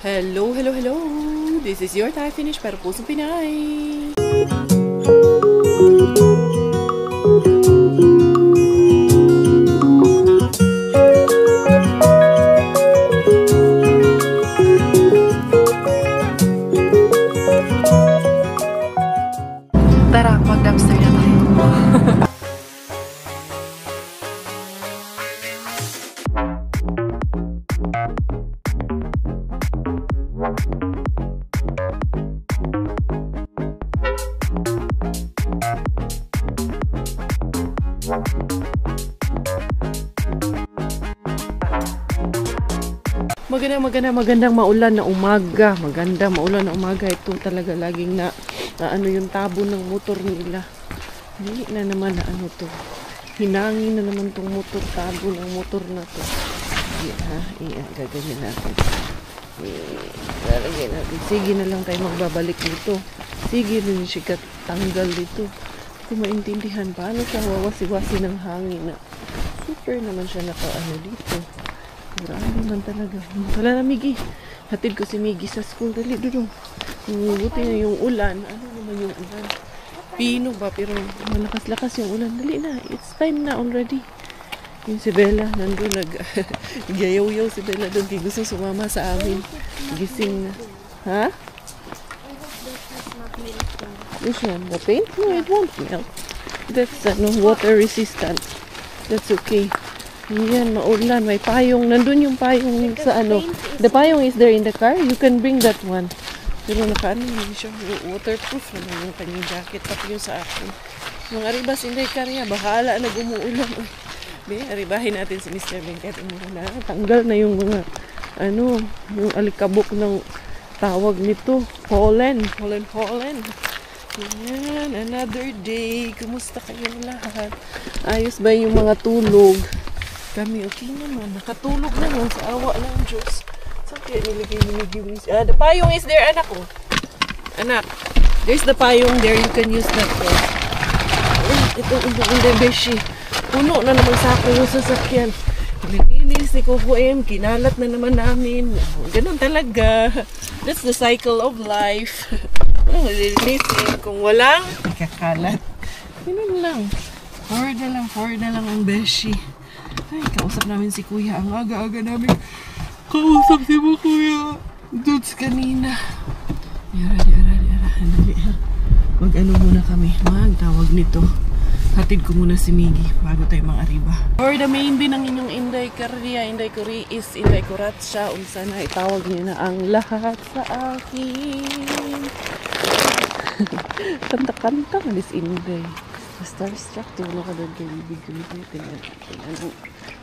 Hello, hello, hello! This is your Thai finish para pusong Pinay! Tara, mag-dumpster na tayo! Magandang maulan na umaga. Maulan na umaga. Ito talaga laging na ano yung tabo ng motor nila. Hindi na naman na ano to. Hinangin na naman tong motor. Tabo ng motor na to. Gaganyan natin. Lalagyan natin. Sige na lang tayo magbabalik dito. Sige rin siya tanggal dito. Kung maintindihan paano siya wawasi-wasi ng hangin na super naman siya naka-ano dito. Marami man talaga. Tala na Miggy. Hatid ko si Miggy sa school. Dali doon. Buti na yung ulan. Ano naman yung ulan? Pino ba? Pero malakas-lakas yung ulan. Dali na. It's time na already. Yung si Bella nandun gayaw-yaw si Bella doon. Di gusto sumama sa amin. Gising na. Ha? Which one? The paint? No, it won't melt. That's water resistant. That's okay. Yan, maulan. May payong. Nandun yung payong sa ano. The payong is there in the car. You can bring that one. Pero hindi siya waterproof naman yung kanyang jacket. Pati yung sa akin. Mga aribas, hindi karya. Bahala na gumuulan. Aribahin natin si Mr. Bengket. Tanggal na yung mga yung alikabok ng tawag nito. Pollen. Yan, another day. Kumusta kayo lahat? Ayos ba yung mga tulog? Kami, okay naman. Nakatulog naman sa awa ng Diyos. Saan kaya nilagay? The payong is there, anak ko. Anak, there's the payong there. You can use that one. Itong beshi. Puno na naman sa ako yung sasakyan. Nilinis ni Kuko M. Kinalat na naman namin. Ganun talaga. That's the cycle of life. Nilinisin. Kung walang, ikakalat. Ganun lang. Forward na lang ang beshi. Ay, kausap namin si Kuya. Ang aga-aga namin kausap si mo, Kuya. Dudes kanina. Yara. Mag-ano muna kami. Magtawag nito. Hatid ko muna si Miggy bago tayo mang-ariba. For the main bin ng inyong Inday Korea. Inday Kuri is Inday Kuratsa. Unsa na itawag niyo na ang lahat sa akin. Kanta-kanta malis Inday. Starstruck, tulong ka doon kay Bibig Kulibay. Tingnan mo.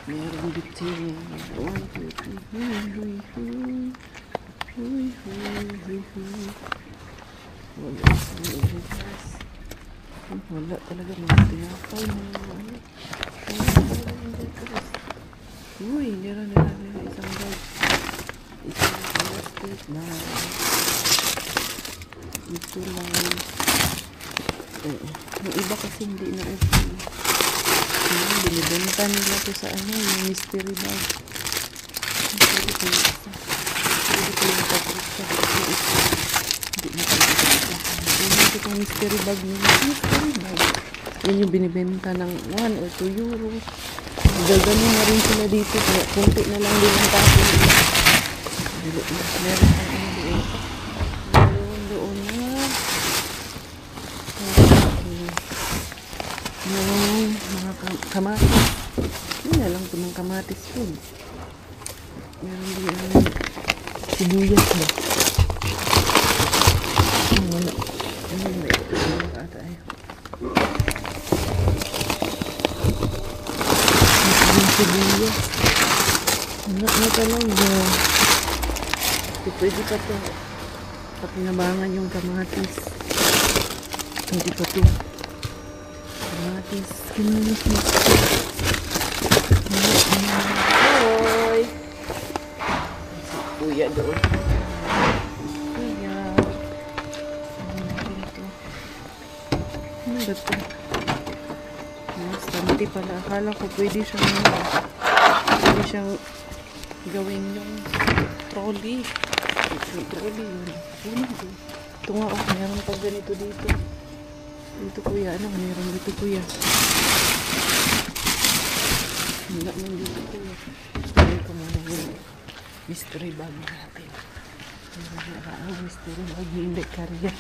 Meron dito. 1, 2, 3. Huy. Wala talaga mga tinapay. Uy, nira. Isang bag. Isang plastic na. Ito lang. Yung iba kasi hindi na okay. Binibenta nila ito sa yung mystery bag. Pwede ko yung patrick sa hindi na pwede. Hindi itong mystery bag nila. Mystery bag. Yan yung binibenta ng 1 or 2 euro. Gagano na rin sila dito. Kaya kunti na lang din ang tapo nila. Meron pang doon na. Yung mga kamatis. Yun na lang ito ng kamatis yun. Meron din ang sibuyas na. Wala. Ayun na ito. Yung sibuyas. Wala na talaga. Ito pwede pa ito. Patinabangan yung kamatis. Hindi pa ito. Kamatis. Kinulis mo. Hoy! Si Kuya doon. Kuya. Ano ba ito? Basta pala. Akala ko pwede siyang gawin yung trolley. Grabe yun. Ito nga, oh, meron pag ganito dito. Dito kuya, ano meron dito kuya? Wala man dito kuya. Gawin ko muna yung mystery bag natin. Meron na ang mystery bag ni Inday Caria.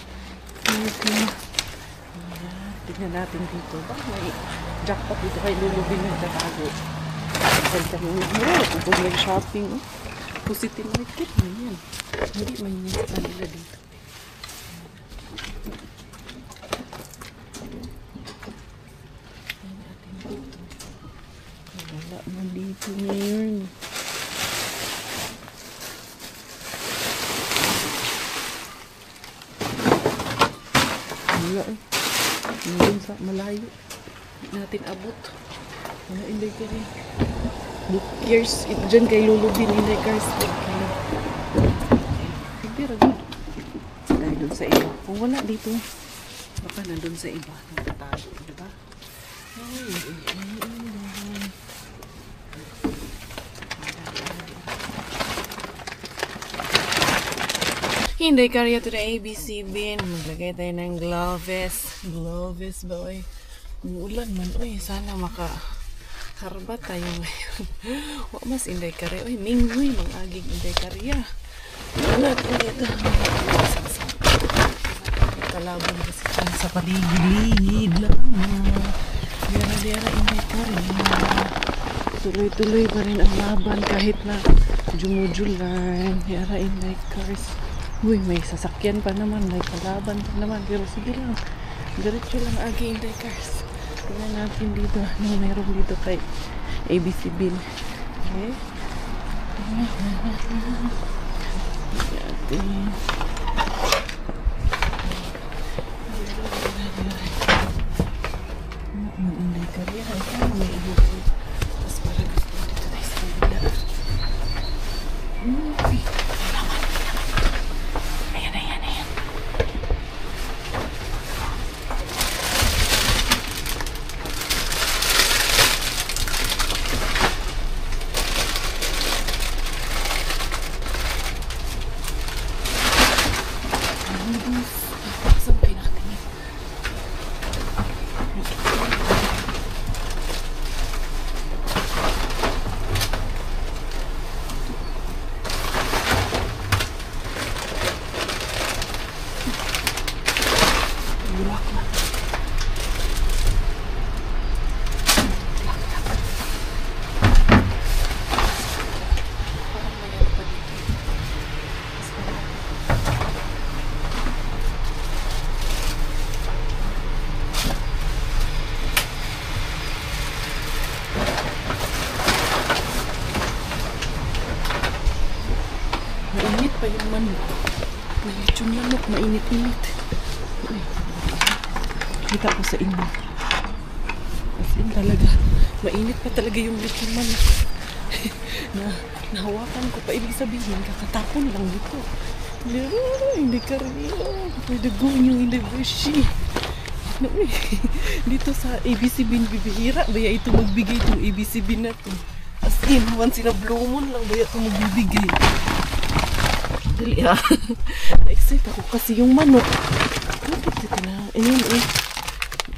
Okay. Tignan natin dito. Baka may jackpot dito kay Lulubin ng tatago. Saan kami kung nag-shopping. Positive market na yan. Hindi may nisa nila dito. Wala mo dito ngayon. Wala eh. Nandun sa malayo. Hindi natin abot. Wala, Inday Caria. Book years. Ito dyan kay Lulubin, Inday Caria. Hindi rago. Dahil dun sa iba. Kung wala dito, baka nandun sa iba. Nagtatago, diba? Inday Caria to the ABC bin. Maglagay tayo ng gloves. Gloves ba, oy? Umuulan man, oy. Sana makaharbat tayo ngayon. Wak mas Inday Caria. Oy, minghoy, mang-aging Inday Caria. Wala ito. Kalaban kasi sa paligid lang. Diyara Inday Caria. Tuloy-tuloy pa rin ang laban kahit na jumujulan. Diyara Inday Caria. Uy, may sasakyan pa naman, may kalaban pa naman. Pero sige lang, diretso lang agi Inday Cars. Tingnan natin dito, ano meron dito kay ABC bin. Okay? Natin. Inday Caria, ay may ibubuhay. Tapos para gusto dito tayo sa kabila. Mainit pa yung manok. Mainit yung manok, mainit-init. Kita ko sa inyo. As in talaga, mainit pa talaga yung litong manok. Nahawakan ko pa, ibig sabihin, kakatapon lang dito. Inday Caria. Pwede gawin yung Inday Beshi. Dito sa ABC bin, bibihira. Baya ito magbigay itong ABC bin na ito. As in, once in a blue moon lang, baya ito magbibigay. Dali ha. Na-excite ako kasi yung manok. Ito na. Ayan eh.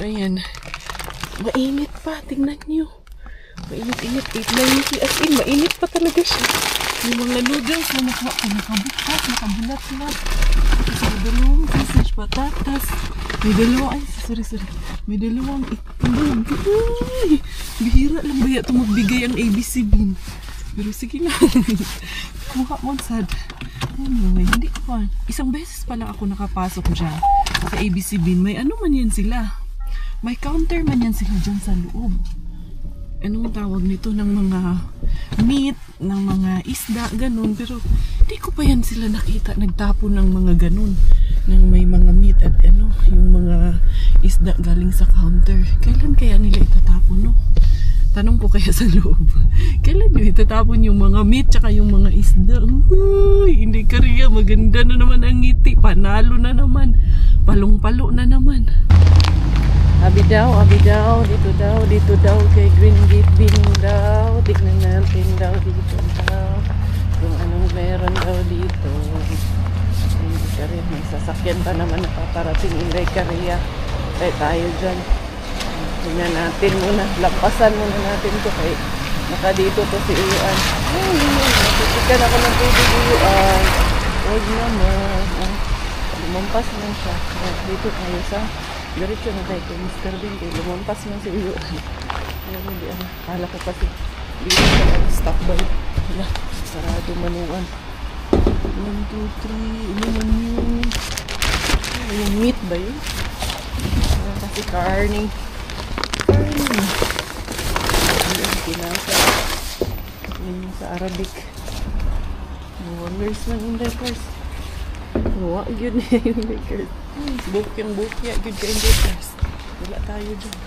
Ayan. Mainit pa. Tingnan nyo. Mainit-init. 890. As in, mainit pa talaga siya. Yung mga noodles na nakabukas, nakabulat-bulat. Tapos may dalawang sausage patatas. May dalawang, sorry. May dalawang itlog. Ay, bihira lang ba ito magbigay ang ABC bin. Pero sige na. Kuha mo sad. Anyway, hindi ko. Isang beses pa lang ako nakapasok dyan sa ABC bin. May ano man yan sila. May counter man yan sila dyan sa loob. Anong tawag nito? Ng mga meat, ng mga isda, ganun. Pero hindi ko pa yan sila nakita. Nagtapon ng mga ganun. Ng may mga meat at ano, yung mga isda galing sa counter. Kailan kaya nila itatapon, no? Tanong ko kaya sa loob. Kailan nyo itatapon yung mga meat tsaka yung mga isda? Uy, Inday Caria, maganda na naman ang ngiti. Panalo na naman. Palong-palo na naman. Abi daw, dito daw kay Green Gate Bin daw. Tignan natin daw dito daw. kung anong meron daw dito. Hindi ka rin, may sasakyan pa naman na paparating Inday Korea. Kaya tayo dyan. Tingnan natin muna, lampasan muna natin to kay naka dito to si Uyuan. Ay, natitikan ako ng tubig Uyuan. Huwag naman. Lumampas lang siya. Dito tayo sa diretso na tayo kay Mr. Bean. Lumampas lang si Uyuan. Kala ko kasi dito sa stop by. Wala, sarado manuan. 1, 2, 3. Ano man yung meat ba yun? Kasi carning. Pinasa. Yun sa Arabic. Wonders ng Inday Cars. Huwag yun yung Inday Cars. Bukyang bukya yun ka Inday Cars. Wala tayo dyan.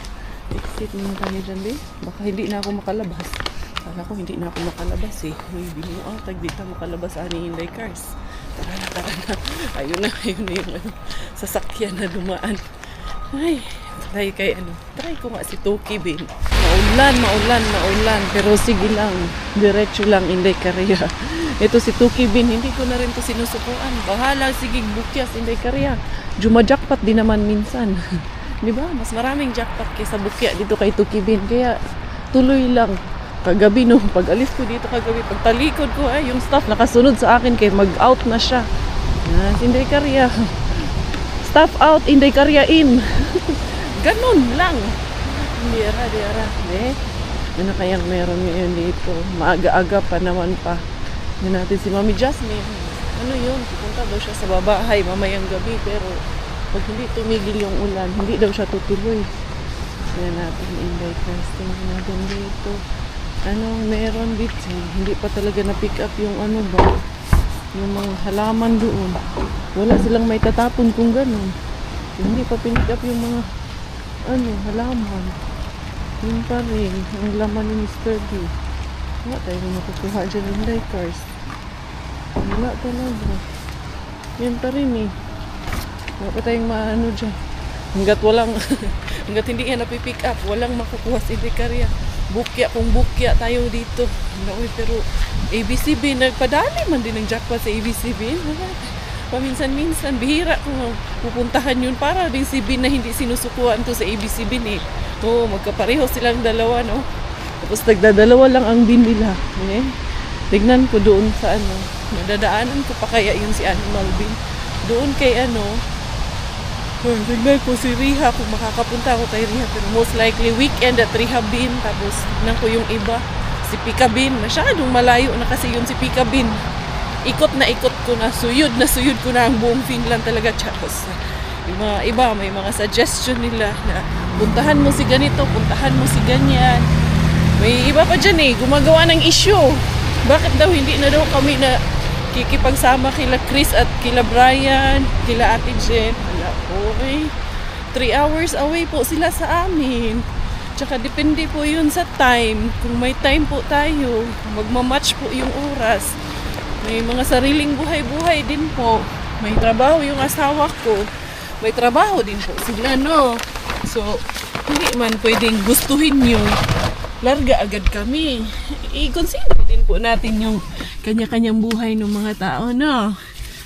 Exit muna tayo dyan din. Baka hindi na ako makalabas. Kala ko hindi na ako makalabas eh. Uy, binuang tag dito makalabas ani Inday Cars. Tara na. Ayun na yung sasakyan na dumaan. Ay, try ko nga si Toki Bin. Maulan. Pero sige lang, diretso lang Inday Korea. Ito si Toki Bin, hindi ko na rin to sinusukuan. Bahala, sige, bukyas Inday Korea. Juma-jackpot din naman minsan. Diba? Mas maraming jackpot kaysa bukya dito kay Toki Bin. Kaya tuloy lang. Kagabi no, pag alis ko dito kagabi, pag talikod ko, yung staff nakasunod sa akin kay mag-out na siya. Inday Korea. Staff out, Inday Korea in. Ganun lang. Di ara. Ano kayang meron ngayon dito? Maaga-aga pa naman pa. Yan natin si Mami Jasmine. Ano yun? Pupunta daw siya sa babahay mamayang gabi. Pero pag hindi tumigil yung ulan, hindi daw siya tutuloy. Yan natin Inday Cars. Tingnan natin dito. Anong meron dito? Hindi pa talaga na-pick up yung ano ba? Yung mga halaman doon. Wala silang may tatapon kung ganun. Hindi pa pick up yung mga halaman. Yun pa rin ang laman ni Mr. B. Wala tayong makukuha dyan ng Inday Cars. Wala talaga. Yan pa rin eh. Wala pa tayong maano dyan. Hanggat hindi yan napipick up, walang makukuha si Inday Korea. Bukya tayo dito. Pero ABCB, nagpadali man din ng jackpot sa ABCB. Paminsan-minsan, bihira kung pupuntahan yun para din si Bin na hindi sinusukuan to sa ABCB eh. Oo, magkapareho silang dalawa, no? Tapos nagdadalawa lang ang bin nila. Tignan ko doon sa nadadaanan ko pa kaya yun si Animal Bin. Doon kay tignan ko si Riha kung makakapunta ako kay Riha. Pero most likely weekend at Riha Bin. Tapos tignan ko yung iba. Si Pika Bin. Masyadong malayo na kasi yun si Pika Bin. Ikot ko na. Suyod ko na ang buong Finland talaga. Charos. Yung mga iba, may mga suggestion nila na puntahan mo si ganito, puntahan mo si ganyan. May iba pa dyan eh. Gumagawa ng issue. Bakit daw hindi na daw kami na kikipagsama kila Chris at kila Brian, kila Ate Jen. Wala po eh. 3 hours away po sila sa amin. Tsaka depende po yun sa time. Kung may time po tayo, magmamatch po yung oras. May mga sariling buhay-buhay din po. May trabaho yung asawa ko. May trabaho din po sila, no? So, hindi man pwedeng gustuhin nyo. Larga agad kami. I-consider din po natin yung kanya-kanyang buhay ng mga tao, no?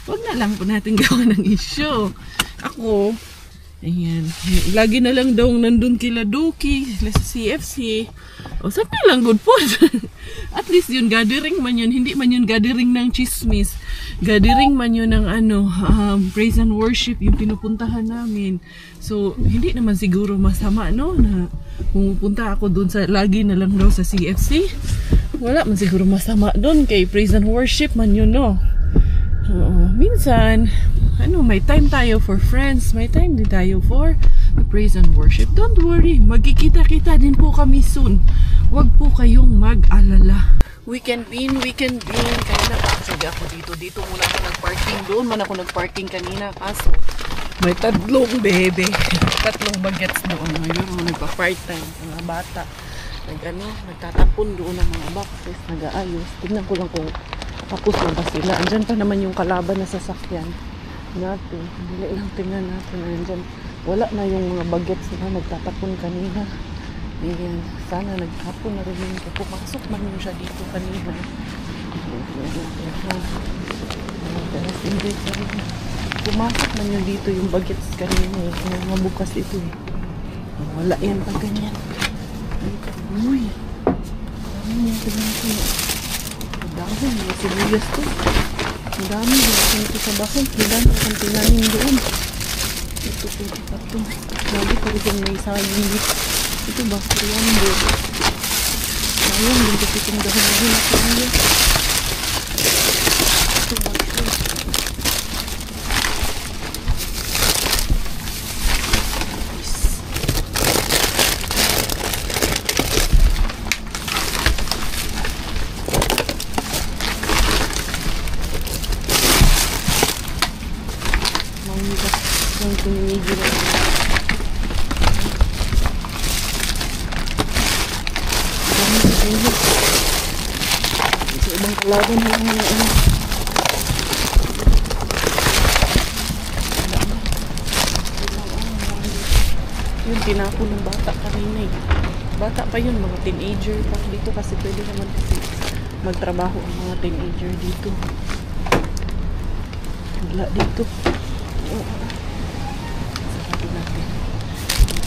Huwag na lang po natin gawa ng issue. Ako, ayan, lagi na lang daw nandun kila Doki, sila sa CFC. O, sabi lang, good po. At least yun, gathering man yun. Hindi man yun gathering ng chismis. Gathering man yun ng praise and worship, yung pinupuntahan namin. So, hindi naman siguro masama, no? Na pumupunta ako dun sa, lagi na lang daw sa CFC. Wala man siguro masama dun kay praise and worship man yun, no? Minsan, may time tayo for friends, may time din tayo for praise and worship. Don't worry, magkikita-kita din po kami soon. Huwag po kayong mag-alala. Weekend bin. Kaya nakakasagay ako dito. Dito muna ako nag-parking. Doon man ako nag-parking kanina. Kaso, may 3 bebe. 3 bagets doon. Ngayon, nagpa-part time. Mga bata. Nagtatapon doon ng mga boxes. Nag-aayos. Tignan ko lang kung tapos na ba sila. Andyan pa naman yung kalaban na sasakyan natin. Dili lang tingnan natin. Andyan. Wala na yung mga bagets na nagtatapon kanina. Ayan. Sana nagtapon na rin yung pumasok man yun siya dito kanina. Hindi kanina. Pumasok man yun dito yung bagets kanina eh. Mabukas ito eh. Wala yan pag ganyan. Uy. Ano yung pinito? Ang dami. Mga sibuyas to. Ang dami. Ang ito sa bakon. Kailan ang tinanin doon. Ito po. Ito. Lagi pa rin may sayang. Ito ba? Korean doon. Sayang. Yung kasi itong dahon-dahon na sibuyas. Ito ba? Sa ibang kalaban lang ano. Yun, tinapon ng bata kanina eh. Bata pa yun, mga teenager pa dito kasi pwede naman kasi magtrabaho ang mga teenager dito. Wala dito. Sarado natin.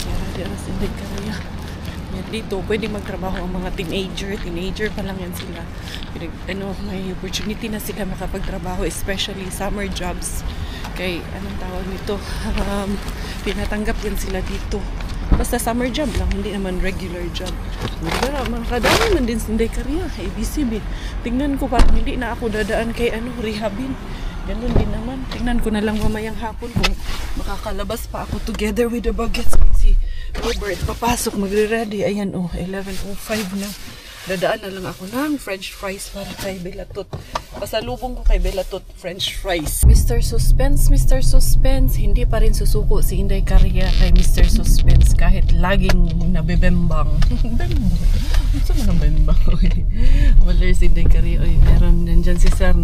Kaya di aras hindi kaya. Dito, pwede magtrabaho ang mga teenager pa lang yan sila. May opportunity na sila makapagtrabaho, especially summer jobs. Kay, anong tawag nito? Pinatanggap yan sila dito. Basta summer job lang, hindi naman regular job. Makadami man din sa Inday-Caria, ABCB. Tingnan ko parang hindi na ako dadaan kay rehabin. Ganun din naman. Tingnan ko na lang mamayang hapon kung makakalabas pa ako together with the bagets. Si Robert, papasok, magre-ready. Ayan, 11:05 na. Dadaan na lang ako ng French fries para kay Belatot. Pasalubong ko kay Belatot, French fries. Mr. Suspense, hindi pa rin susuko si Inday-Caria kay Mr. Suspense kahit laging nabibembang. Bembang? Saan mo nabembang? Wala si Inday-Caria. Meron, nandyan si Sir.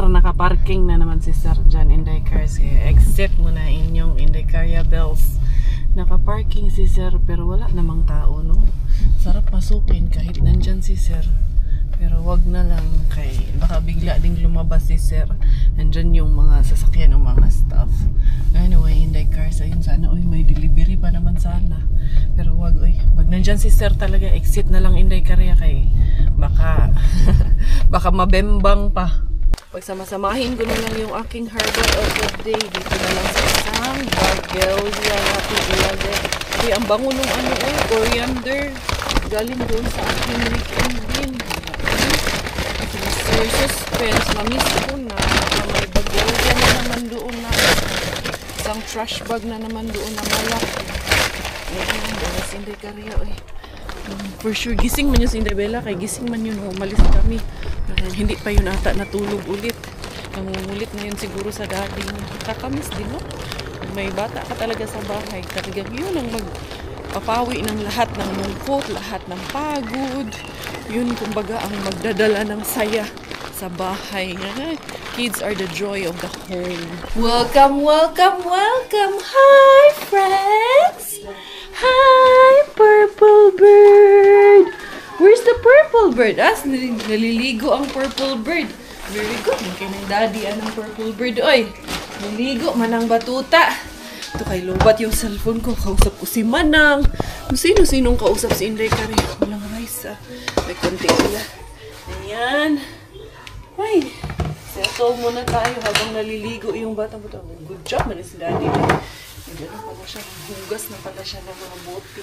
Nakaparking na naman si Sir dyan, Inday-Caria. Exit mo na inyong Inday-Caria bells. Nakaparking si Sir pero wala namang tao, no? Sarap pasukin kahit nandyan si Sir. Pero wag na lang kay baka bigla ding lumabas si Sir. Nandyan yung mga sasakyan ng mga staff. Anyway, Inday-Caria, ayun sana. May delivery pa naman sana. Pero wag, wag nandyan si Sir talaga. Exit na lang Inday-Caria kay baka baka mabembang pa. Pagsamasamahin ko na lang yung aking herbal of the day. Dito na lang sa isang bagel. Yan natin ilagay. Kasi ang bango nung coriander. Galing doon sa aking weekend din. Mr. Suspense, mamiss ko na. May bagel na naman doon na. Isang trash bag na naman doon na malaki. Ayan, dalas Inday-Caria. For sure, gising man yun si Inday-Bella. Kay gising man yun, umalis kami. Hindi pa yun ata natulog ulit. Nangungulit na yun siguro sa daddy. Kakamiss din, no? May bata ka talaga sa bahay. Talagang yun ang magpapawi ng lahat ng lungkot, lahat ng pagod. Yun, kumbaga, ang magdadala ng saya sa bahay. Kids are the joy of the home. Welcome, welcome, welcome! Hi, friends! Hi, purple bird! Where's the purple bird? Naliligo ang purple bird. Very good. Kaya ng daddy ang purple bird. Naliligo man ang batuta. Ito kay lobat yung cellphone ko. Kausap ko si Manang. Sino-sinong kausap si Inday-Caria. Walang rice May konti sila. Ayan. Settle muna tayo habang naliligo yung batang buto. Good job man si daddy. Gano'n pala siya. Hugas na pala siya ng mga bote.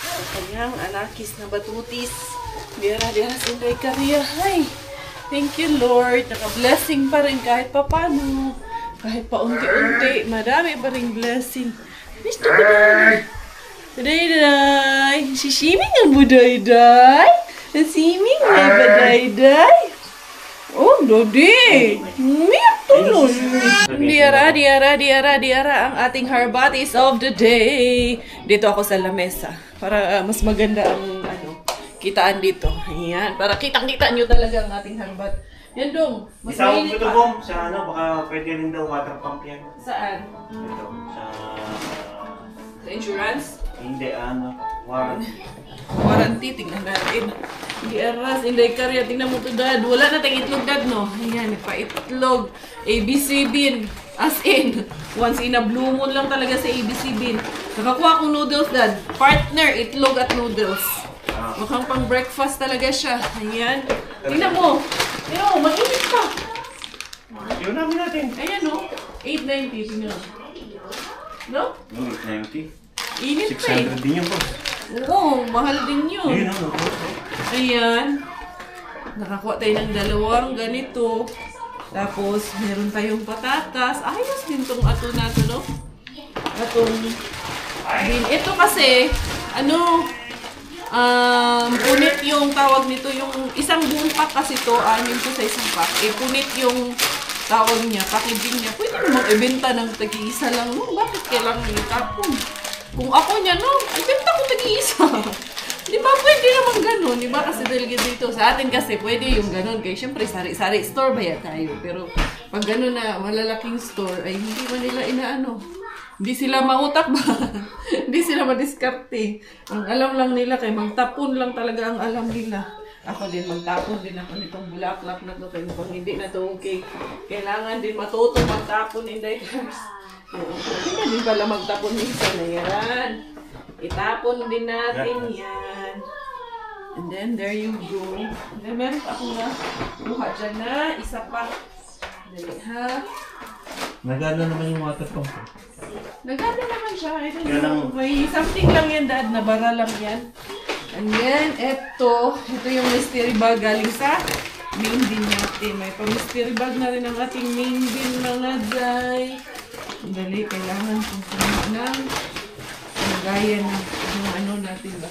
Ang kanyang anakis na batutis. Dira si Inday-Caria. Thank you, Lord. Naka-blessing pa rin kahit papano. Kahit pa unti-unti. Madami pa rin blessing. Mr. Buday. Buday-day. Sisiming ang Buday-day. Nasiming ay Buday-day. Dodi. Miyak tulon. Diara ang ating harbatis of the day. Dito ako sa lamesa. Para mas maganda ang kitaan dito. Ayan. Para kitang-kita nyo talaga ang ating harbat. Yan dong. Mas mainit pa. Bom, sa baka pwede rin daw water pump yan. Saan? Ito, sa insurance? Hindi, Warranty, tingnan natin. Hindi aras, hindi karya, tingnan mo to dad. Wala na tayong itlog dad, no? Ayan, nagpa-itlog. ABC bean. As in, once in a blue moon lang talaga sa ABC bean. Nakakuha akong noodles dad. Partner, itlog at noodles. Mukhang pang breakfast talaga siya. Ayan. Tingnan mo. Tingnan mo, mag-init pa. Yun namin natin. Ayan, no? 890, tingnan mo. No? No, 890. Init pa eh. 600 din yun po. Oo, mahal din yun. Yun ano po. Ayan. Nakakuha tayo ng dalawang ganito. Tapos, meron tayong patatas. Ayos din tong ato na to, no? Atong din. Ito kasi, ano, punit yung tawag nito. Yung isang buong pack kasi to, anim to sa isang pack. Punit yung tawag niya, packaging niya. Pwede namang ibenta ng tag-iisa lang, no? Bakit kailangan itapon? Kung ako niya, no, ibenta ko tag-iisa. Di ba pwede naman ganun? Di ba kasi dahil dito sa atin kasi pwede yung ganun. Kaya syempre sari-sari store ba tayo? Pero pag ganun na malalaking store ay hindi ba nila inaano? Hindi sila mautak ba? Hindi sila madiskarte. Ang alam lang nila kay magtapon lang talaga ang alam nila. Ako din, magtapon din ako nitong bulaklak na to. Kaya kung hindi na to okay, kailangan din matuto magtapon in diapers. Hindi din pala magtapon minsan na yan. Itapon din natin yan. And then, there you go. And then, meron pa akong kuha dyan na isa pa. Dali, ha? Nagano naman yung water pump. Nagana naman siya. May something lang yan, dad. Nabara lang yan. And then, ito yung mystery bag galing sa main bin natin. May pa-mystery bag na rin ang ating main bin, mga day. Dali, kailangan kung ng lagayan ng yung ano natin ba?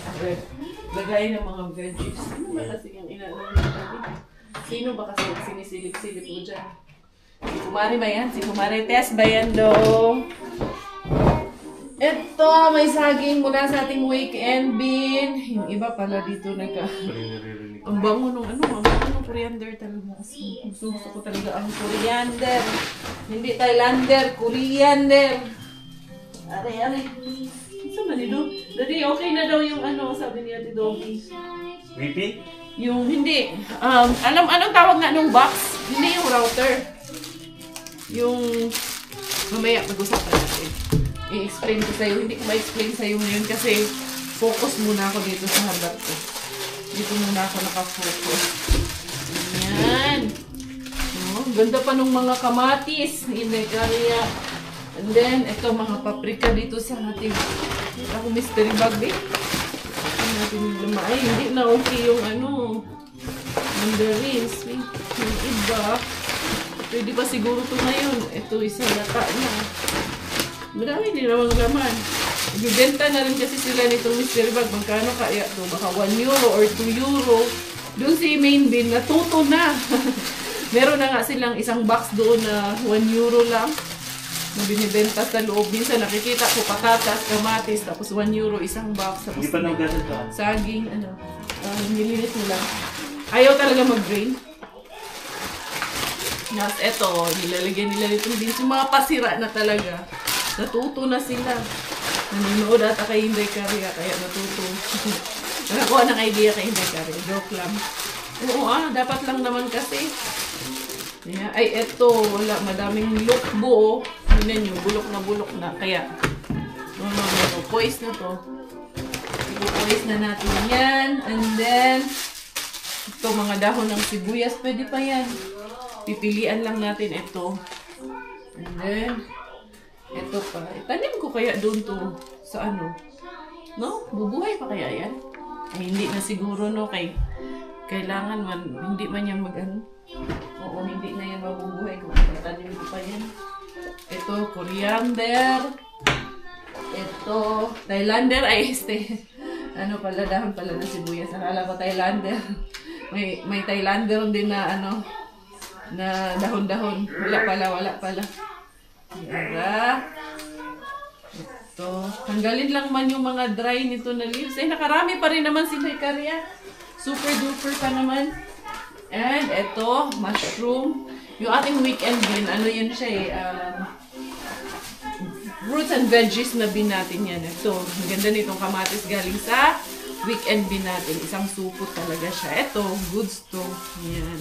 Lagayan ng mga veggies. Sino ba kasi yung inaano natin? Sino ba kasi yung sinisilip-silip mo dyan? Si Kumari ba yan? Si Kumari Tess ba yan do? Ito, may saging mula sa ating weekend bin. Yung iba pala dito ang bango nung ano, ang bango nung coriander talaga. Gusto ko talaga ang coriander. Hindi Thailander, coriander. Are. Saan ba nito? Daddy, okay na daw yung ano, sabi ni Ate Doggy. Repeat? Yung hindi. Anong tawag nga nung box? Hindi yung router. Yung mamaya pag-usapan natin. I-explain ko sa'yo. Hindi ko ma-explain sa'yo ngayon kasi focus muna ako dito sa harap ko. Dito muna ako nakafocus. Ayan. Oh, ganda pa nung mga kamatis. Hindi kaya. And then, ito mga paprika dito sa ating ako mystery bag eh. Hindi natin yung luma. Ay, hindi na okay yung ano. Mandarins. Yung iba. Pwede pa siguro ito ngayon. Ito isang lata na. Marami din namang laman. Ibibenta na rin kasi sila nitong mystery bag. Magkano kaya ito? Baka 1 euro or 2 euro. Doon si main bin, natuto na. Meron na nga silang isang box doon na 1 euro lang. Na binibenta sa loob. Minsan nakikita ko patatas, kamatis, tapos 1 euro isang box. Tapos Hindi pa nang ganun ka. saging, ano. Nililit mo lang. Ayaw talaga mag-grain. Tapos eto, nilalagyan nila nitong beans. Yung mga pasira na talaga. Natuto na sila. Nanonood ata kay Inday Karya, kaya natuto. Nakakuha ng idea kay Inday Karya. Joke lang. Oo, dapat lang naman kasi. Yeah. Ay, eto, wala. Madaming lukbo. Tingnan nyo, bulok na. Kaya, poise na to. Ipo-poise na natin yan. And then, ito, mga dahon ng sibuyas. Pwede pa yan. Pipilian lang natin ito. And then, ito pa. Itanim ko kaya doon to sa ano. No? Bubuhay pa kaya yan? Ay, hindi na siguro, no? Kailangan man, hindi man yan mag-ano. Oo, hindi na yan mabubuhay kung itanim ko pa yan. Ito, coriander. Ito, Thailander. Ay, ano pala, dahon pala na sibuyas. Nakala ko Thailander. May Thailander din na ano, na dahon-dahon. Wala pala. Yara. Ito. Tanggalin lang man yung mga dry nito na leaves. Eh, nakarami pa rin naman si May Karya. Super duper pa naman. And ito, mushroom. Yung ating weekend din, ano yan siya eh. fruits and veggies na bin natin yan. Ito, ang ganda nitong kamatis galing sa weekend bin natin. Isang supot talaga siya. Ito, goods to. Yan.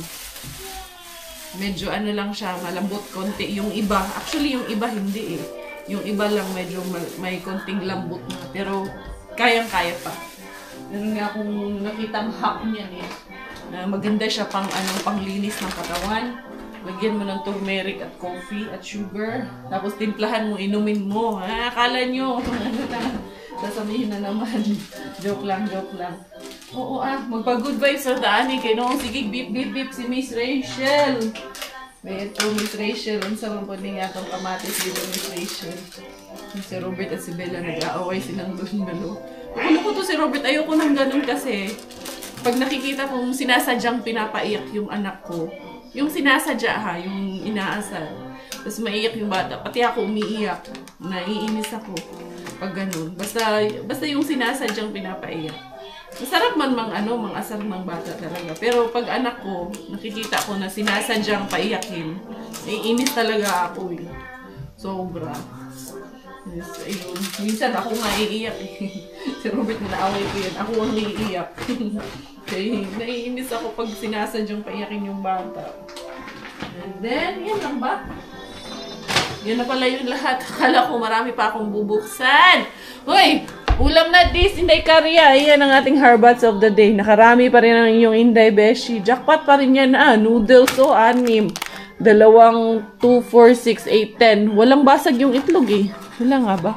Medyo ano lang siya, malambot konti. Yung iba, actually yung iba hindi eh. Yung iba lang medyo may konting lambot na. Pero kayang-kaya pa. Meron nga akong nakitang hack niyan eh. Na maganda siya panglinis ng katawan. Lagyan mo ng turmeric at coffee at sugar. Tapos timplahan mo, inumin mo. Ha? Akala nyo. Sasabihin na naman. Joke lang, joke lang. Oo magpa-good vibes sa daan eh. Kaya noong sige, beep, beep, beep si Miss Rachel. May ito, Miss Rachel. Ang sarang po niya itong kamatis dito, Miss Rachel. Si Robert at si Bella nag-aaway silang doon dalo. Ano ko to si Robert, ayoko nang ganun kasi pag nakikita kong sinasadyang pinapaiyak yung anak ko, yung sinasadya ha, yung inaasal, tapos maiyak yung bata, pati ako umiiyak, naiinis ako pag ganun. Basta yung sinasadyang pinapaiyak. Masarap man mang asar ng bata talaga. Pero pag anak ko, nakikita ko na sinasadyang paiyakin, naiinis talaga ako eh. Sobra. Yes, ayun. Minsan ako nga iiyak eh. Si Robert na naaway ko yan. Ako ang iiyak. Okay, naiinis ako pag sinasadyang paiyakin yung bata. And then, yan lang ba? Yan na pala yung lahat. Akala ko marami pa akong bubuksan. Hoy! Ulam na this, Inday Karya. Yan ang ating harbats of the day. Nakarami pa rin ang inyong Inday Beshi. Jackpot pa rin yan noodles o 6. 2, 4, 6, 8, 10. Walang basag yung itlog eh. Wala nga ba?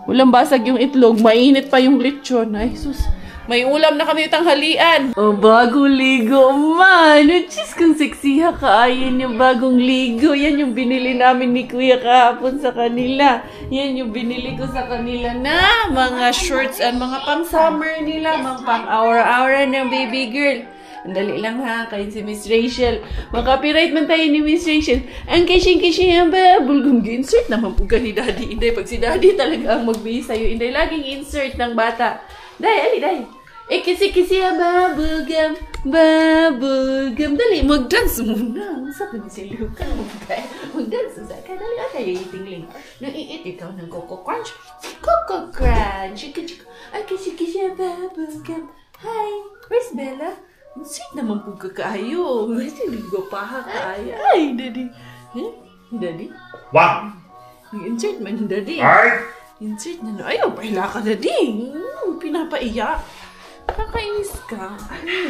Walang basag yung itlog. Mainit pa yung lechon. Ay, sus. May ulam na kami tanghalian. Bagong ligo man. Diyos, kung seksiha ka. Yan yung bagong ligo. Yan yung binili namin ni Kuya kahapon sa kanila. Yan yung binili ko sa kanila na mga shorts and mga pang-summer nila. Mga pang-aura-aura ng baby girl. Ang dali lang ha, kayo si Miss Rachel. Makapiright man tayo ni Miss Rachel. Ang kishing-kishing ang bulgong insert naman po ka ni Daddy Inday. Pag si Daddy talaga ang magbihis sa'yo, Inday, laging insert ng bata. Day, Day. Kisi-kisi ang bubblegum. Dali, mag-dance muna. Sabi ni si Luca, mag-dance sa ka. Dali, kayo itingling. Naiit ikaw ng Coco Crunch. Coco Crunch. Kisi-kisi ang bubblegum. Hi, where's Bella? Sweet naman po kakaayo. Hindi ko pa kakaayo. Ay, Daddy. Daddy? Wow! Insert man, Daddy. Ay! Insert na. Ayaw, pahila ka, Daddy. Pinapaiyak. Kakainis ka.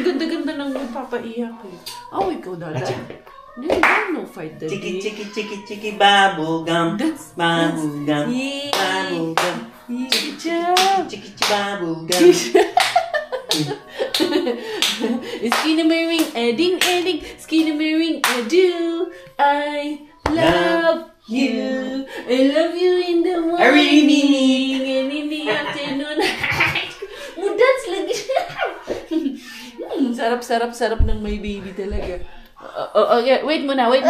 Ganda-ganda ng papaiyak eh. Oh, ikaw, Dada. Daddy, no fight, Daddy. Chiki, bubblegum. Bubblegum. Bubblegum. Chiki, bubblegum. Skinnamarink, edding, skinnamarink, do. I love you. I love you in the morning and in the afternoon. Mudats lagi siya. Sarap ng my baby talaga. Okay, wait muna. One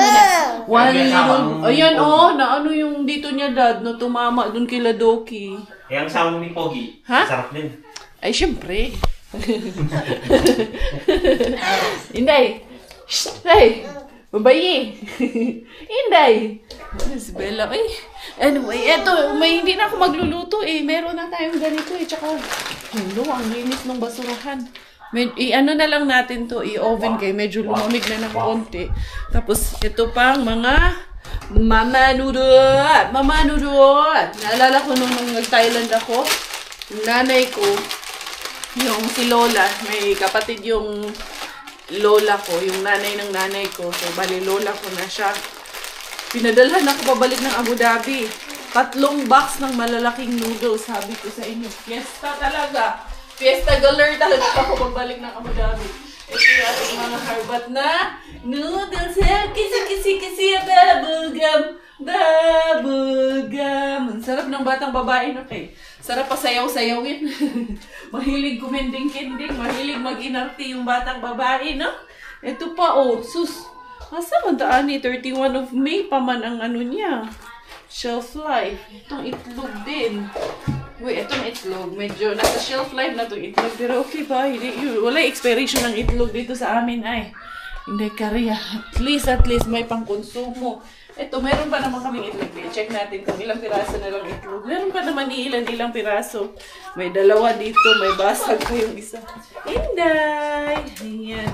little... Ayan, na ano yung dito niya, Dad, na tumama dun kay Ladoki. Ang sound ni Pogi. Ha? Sarap din. Ay, syempre. Inday! Shh! Hey! Babayi! Inday! Si Bella, ay! Anyway, eto, hindi na ako magluluto eh. Meron na tayong ganito eh. Tsaka, ang linis ng basurahan. Ano na lang natin to, i-oven kayo. Medyo lumamig na ng konti. Tapos, ito pang mga Mama Noodle! Naalala ko nung nag-Thailand ako, yung nanay ko, yung si Lola, may kapatid yung lola ko, yung nanay ng nanay ko. So, bali, lola ko na siya. Pinadalhan ako pabalik ng Abu Dhabi. 3 box ng malalaking noodles, sabi ko sa inyo. Fiesta talaga. Fiesta galer talaga ako pabalik ng Abu Dhabi. Ito yung ating mga harbat na noodles. Kisi, bubblegum. Ang sarap ng batang babae, okay? Sarap pa sayaw-sayawin. Mahilig kumending-kending, mahilig mag-inarti yung batang babae, no? Ito pa, sus. Asa man taan ni 31 of May pa man ang ano niya. Shelf life. Itong itlog din. Wait, itong itlog. Medyo nasa shelf life na itong itlog. Pero okay ba? Wala expiration ng itlog dito sa amin ay. Hindi Karya. At least may pangkonsumo. Ito, meron pa naman kaming itlog. check natin kung ilang piraso na lang itlog. Meron pa naman ilang piraso. May dalawa dito, may basag pa yung isa. Inday! Ayan.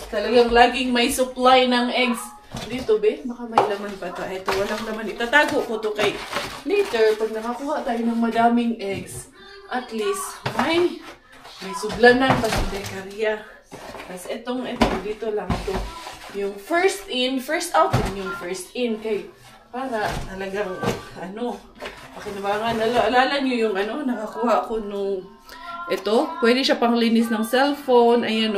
Talagang laging may supply ng eggs. Dito, be, baka may laman pa ta. Ito, walang laman. Itatago ko to kay later, pag nakakuha tayo ng madaming eggs, at least, may sublanan pa sa dekarya. Tapos, itong, dito lang to. Yung first in, first out, yung first in, kay, para talagang, pakinabangan. Alala nyo yung, nakakuha ko nung, ito, pwede siya panglinis ng cellphone, ayan,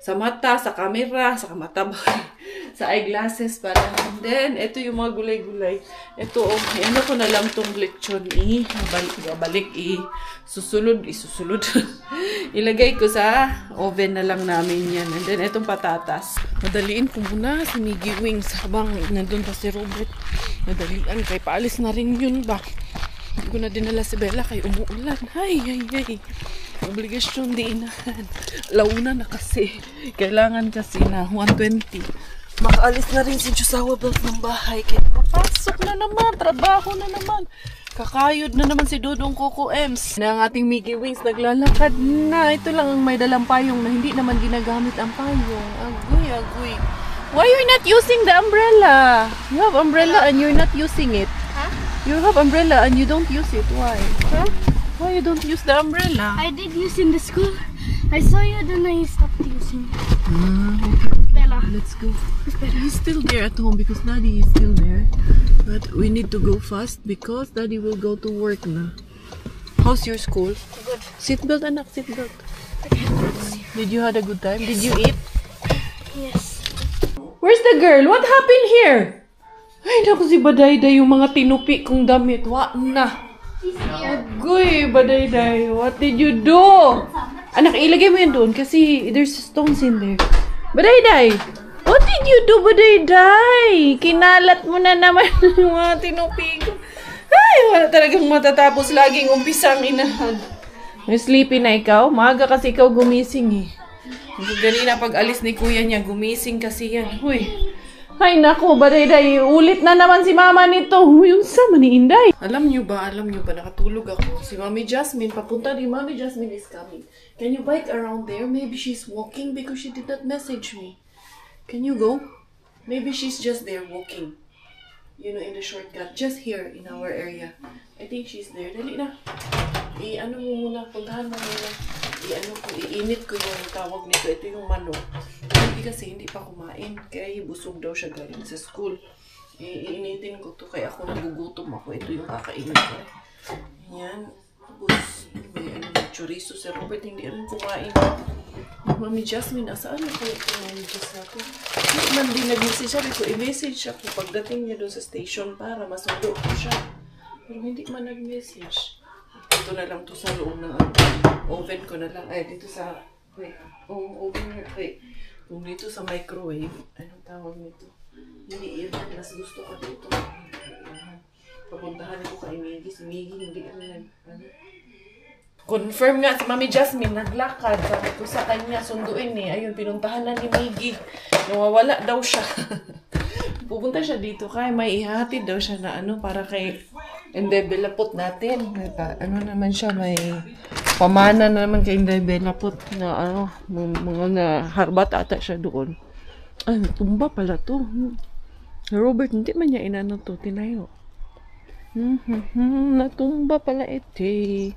sa mata, sa camera, sa mata ba? Sa eyeglasses para. And then, ito yung mga gulay-gulay. Ito, ano ko na lang tong lechon. Balik, susulod. Ilagay ko sa oven na lang namin yan. And then, itong patatas. Madaliin ko muna si Miggy Wings habang nandun pa si Robert. Madalian, kay paalis na rin yun ba? Hindi ko na dinala si Bella kay umuulan. Ay. Obligasyon din na. Launa na kasi. Kailangan kasi na 120. Makaalis na rin si Josawa Belt ng bahay. Kaya papasok na naman. Trabaho na naman. Kakayod na naman si Dodong Coco Ems. Na ang ating Miggy Wings naglalakad na. Ito lang ang may dalang payong na hindi naman ginagamit ang payong. Agoy. Why are you not using the umbrella? You have umbrella and you're not using it. Huh? You have umbrella and you don't use it. Why? Huh? Why you don't use the umbrella? I did use in the school. I saw you, then I stopped using it. Okay. Bella. Let's go. He's still there at home because Daddy is still there. But we need to go fast because Daddy will go to work na. How's your school? Good. Seatbelt, anak, seatbelt. Did you have a good time? Did you eat? Yes. Where's the girl? What happened here? Ay, naku si Badayday yung mga tinupi kong damit. Wa na. Agoy, Badayday. What did you do? Anak, ilagay mo yan doon kasi there's stones in there. Badayday! What did you do, Badayday? Kinalat mo na naman yung mga tinupi ko. Ay, wala talagang matatapos. Laging umpisang inahan. Sleepy na ikaw? Maaga kasi ikaw gumising eh. Ganina pag alis ni kuya niya, gumising kasi yan. Huy. Ay nako, Badayday, ulit na naman si mama nito. Yung sama ni Inday. Alam nyo ba, nakatulog ako. Si Mami Jasmine, papunta ni Mami Jasmine is coming. Can you bike around there? Maybe she's walking because she did not message me. Can you go? Maybe she's just there walking. You know, in the shortcut. Just here in our area. I think she's there. Dali na. Ano mo muna, puntahan mo muna. Iinit ko yung tawag nito. Ito yung manok. Hindi kasi hindi pa kumain. Kaya busog daw siya galing sa school. Iinitin ko to kaya ako nagugutom ako. Ito yung kakainin ko. Ayan. Tapos, may chorizo si Robert. Hindi rin kumain. Mami Jasmine, asaan ako ito? Mami Jasmine. Hindi man din nag-message siya. I-message ako pagdating niya doon sa station para masundo ko siya. Pero hindi man nag-message. Ito na lang to sa loob ng oven ko na lang. Ay, dito sa... Wait. Oven. Wait. Kung dito sa microwave, anong tawag nito? Hindi yun. Mas gusto ko dito. Papuntahan ko kay Miggy. Si Miggy, hindi confirm nga si Mami Jasmine, naglakad. Sabi ko sa kanya, sunduin eh. Ayun, pinuntahan na ni Miggy. Nawawala daw siya. Pupunta siya dito kaya may ihatid daw siya na para kay Inday Belapot natin. Naman siya, may pamana na naman kay Inday Belapot na mga naharbat ata siya doon. Ay, tumba pala to. Robert, hindi man niya inano to, tinayo. Natumba pala ito.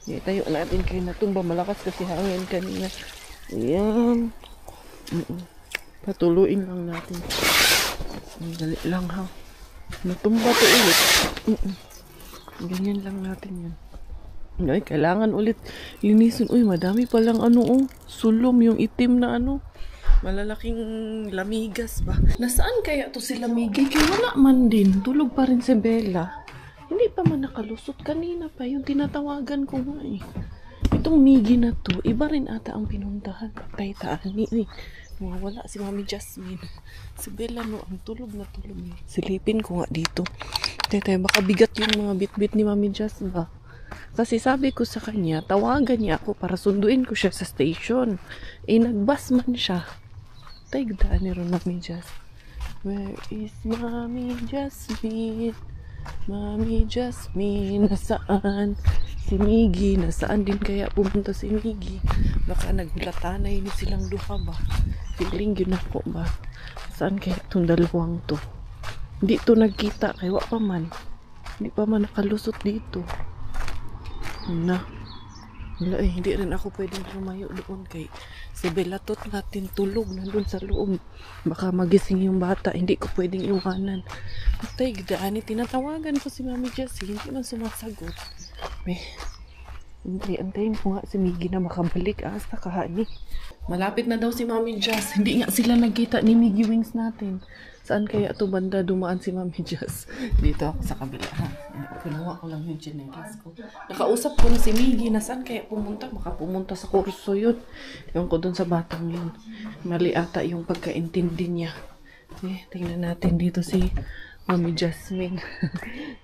Tayo natin kayo natumba. Malakas kasi hangin kanina. Ayan. Patuluin lang natin. Dali lang ha. Natumba to ulit. Ganyan lang natin yan. Ay, kailangan ulit linisin. Uy, madami palang sulom yung itim na malalaking lamigas ba. Nasaan kaya to si Lamigay? Kaya wala man din. Tulog pa rin si Bella. Hindi pa man nakalusot. Kanina pa yung tinatawagan ko nga eh. Itong Miggy na to, iba rin ata ang pinuntahan. Pagkaitaan ni wala si Mami Jasmine. Si Bella ang tulog na tulog eh. Silipin ko nga dito. Tete, baka bigat yung mga bit-bit ni Mami Jasmine ba? Kasi sabi ko sa kanya, tawagan niya ako para sunduin ko siya sa station. Nagbas man siya. Tayo gdaan ni Mami Jasmine. Where is Mami Jasmine? Mami Jasmine, nasaan? Si Miggy, nasaan din kaya pumunta si Miggy? Baka nagulatanay ni silang duha ba? Feeling yun ako ba? Saan kaya itong dalawang to? Hindi to nagkita, kaya pa man. Hindi pa man nakalusot dito. Na. Wala eh, hindi rin ako pwedeng lumayo doon kay si Belatot natin tulog nandun sa loob. Baka magising yung bata, hindi ko pwedeng iwanan. Patay, gidaan tinatawagan ko si Mami Jessie, hindi man sumasagot. Antayin ko nga si Miggy na makabalik. Asa kahani. Malapit na daw si Mami Jess. Hindi nga sila nagkita ni Miggy Wings natin. Saan kaya ito banda dumaan si Mami Jess? Dito ako sa kabila. Kinuha ko lang yung chinelas ko. Nakausap ko na si Miggy na saan kaya pumunta. Baka pumunta sa kurso yun. Yung ko dun sa batang yun. Mali ata yung pagkaintindi niya. Tingnan natin dito si Mami Jasmine.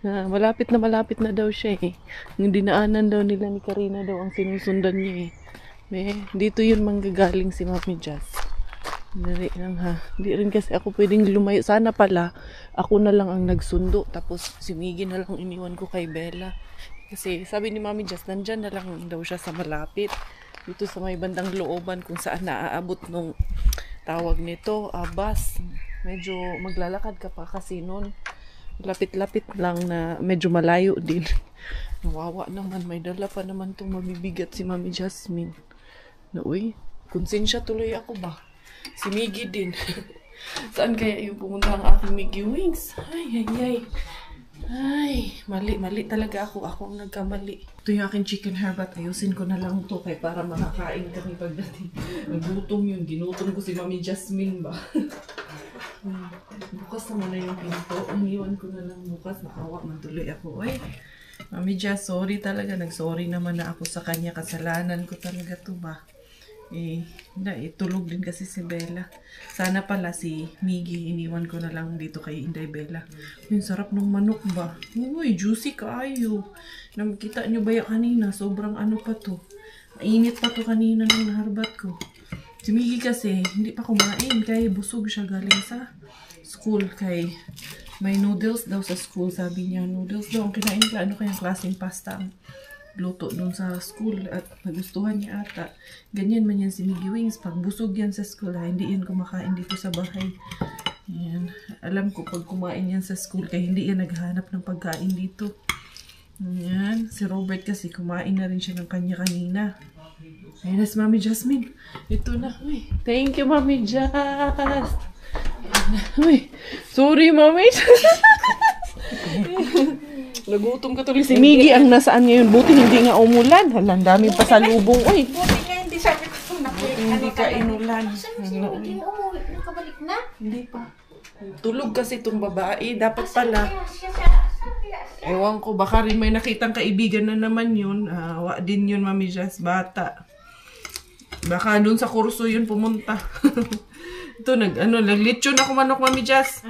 Malapit na daw siya eh. Yung dinaanan daw nila ni Karina daw ang sinusundan niya eh. Dito yun manggagaling si Mami Jas. Dali lang ha. Di rin kasi ako pwedeng lumayo. Sana pala ako na lang ang nagsundo. Tapos si Miggy na lang iniwan ko kay Bella. Kasi sabi ni Mami Jas, nandyan na lang daw siya sa malapit. Dito sa may bandang looban kung saan naaabot nung tawag nito, bus. Medyo maglalakad ka pa kasi noon. Lapit-lapit lang na medyo malayo din. Nawawa naman. May dala pa naman itong mabibigat si Mami Jasmine. Na uy, konsensya tuloy ako ba? Si Miggy din. Saan kaya yung pumunta ang aking Miggy Wings? Ay, mali talaga ako. Ako ang nagkamali. Ito yung aking chicken herbat. Ayusin ko na lang ito kaya para makakain kami pagdating. Nagutom yun. Ginutom ko si Mami Jasmine ba? Bukas naman na yung pinto. Iniwan ko na lang bukas. Nakawa man tuloy ako. Ay, Mami Jas, sorry talaga. Nag-sorry naman na ako sa kanya. Kasalanan ko talaga to ba? Tulog din kasi si Bella. Sana pala si Miggy iniwan ko na lang dito kay Inday Bella. Yung sarap ng manok ba? Uy, juicy kaayo. Nakita nyo ba yung kanina? Sobrang ano pa to. Mainit pa to kanina nung naharbat ko. Si Miggy kasi hindi pa kumain kaya busog siya galing sa school kay may noodles daw sa school. Sabi niya noodles daw ang kinain ka. Ano kayang klaseng pasta ang luto dun sa school at nagustuhan niya ata. Ganyan man yan si Miggy Wings. Pag busog yan sa school, hindi yan kumakain dito sa bahay. Yan. Alam ko pag kumain yan sa school, kaya hindi yan naghahanap ng pagkain dito. Yan. Si Robert kasi kumain na rin siya ng kanya kanina. Ayan na si Mami Jasmine. Ito na. Uy. Thank you, Mami Jas. Uy. Sorry, Mami. Nagutom ka tuloy. Si Miggy ang nasaan ngayon. Buti hindi nga umulan. Halang dami pa sa lubong. Uy. Buti nga hindi sabi ko Hindi ka inulan. Nakabalik na? Hindi pa. Tulog kasi itong babae. Dapat pala. Ewan ko. Baka rin may nakitang kaibigan na naman yun. Wa din yun, Mami Jas. Bata. Baka dun sa kurso yun pumunta. Ito, naglitsyon ako manok, Mami Jas.